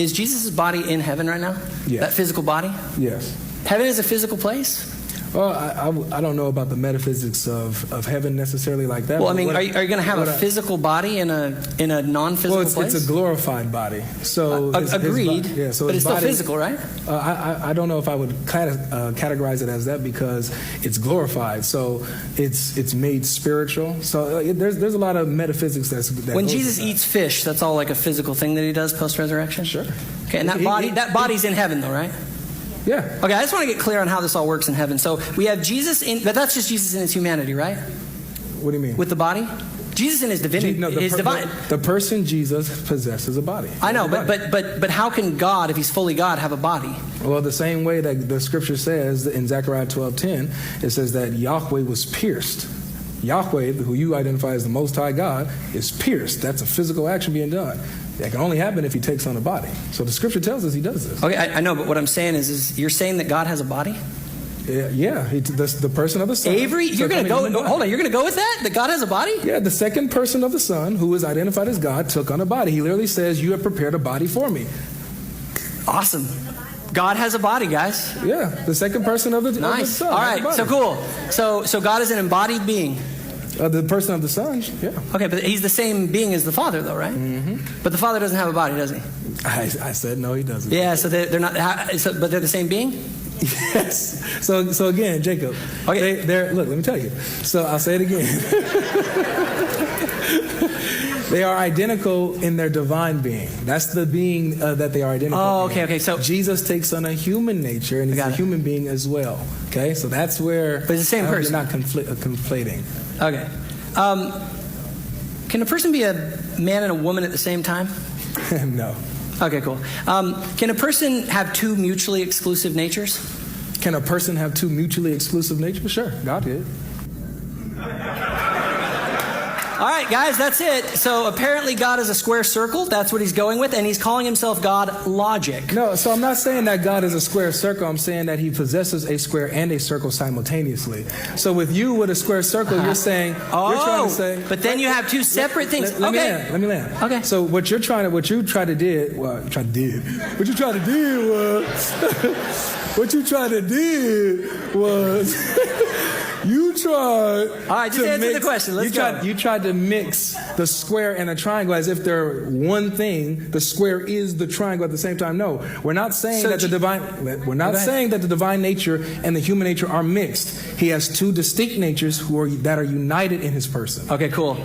Is Jesus' body in heaven right now? Yes. That physical body? Yes. Heaven is a physical place? Well, I don't know about the metaphysics of heaven necessarily like that. Well, I mean, are you going to have a physical body in a non-physical place? It's a glorified body. So agreed. His yeah, so but his it's still body, physical, right? I don't know if I would categorize it as that because it's glorified. So it's made spiritual. So there's a lot of metaphysics that when Jesus eats fish, that's all like a physical thing that he does post-resurrection? Sure. Okay, and that body's in heaven though, right? Yeah. Okay, I just want to get clear on how this all works in heaven. So we have Jesus but that's just Jesus in his humanity, right? What do you mean? With the body? Jesus in his divinity, his divine. The person Jesus possesses a body. I know, but how can God, if he's fully God, have a body? Well, the same way that the scripture says in Zechariah 12:10, it says that Yahweh was pierced. Yahweh, who you identify as the Most High God, is pierced. That's a physical action being done. That can only happen if he takes on a body. So the scripture tells us he does this. Okay, I know, but what I'm saying is you're saying that God has a body? Yeah, the person of the Son. Avery, you're going to go, hold on, you're going to go with that? That God has a body? Yeah, the second person of the Son, who is identified as God, took on a body. He literally says, you have prepared a body for me. Awesome. God has a body, guys. Yeah, the second person of the Nice. Of the Son. All right, so cool. So God is an embodied being. The person of the Son, yeah. Okay, but he's the same being as the Father, though, right? Mm-hmm. But the Father doesn't have a body, does he? I said no, he doesn't. Yeah, so they're not. But they're the same being. Yes. So again, Jacob. Okay. Look, let me tell you. So I'll say it again. They are identical in their divine being. That's the being that they are identical. Oh, okay. So Jesus takes on a human nature, and he's a human being as well. Okay, so that's where. But it's the same person. You're not conflating. Okay. Can a person be a man and a woman at the same time? No. Okay, cool. Can a person have two mutually exclusive natures? Can a person have two mutually exclusive natures? Sure, God did. All right, guys, that's it. So apparently God is a square circle. That's what he's going with. And he's calling himself God Logic. No, so I'm not saying that God is a square circle. I'm saying that he possesses a square and a circle simultaneously. So with you, with a square circle, you're saying, you're trying to say. But then you have two separate things. Let me land. Okay. So what you tried to do was you tried. All right, just answer the question. Let's go. You tried to mix the square and a triangle as if they're one thing. The square is the triangle at the same time. No, we're not saying that the divine. We're not saying that the divine nature and the human nature are mixed. He has two distinct natures that are united in his person. Okay, cool.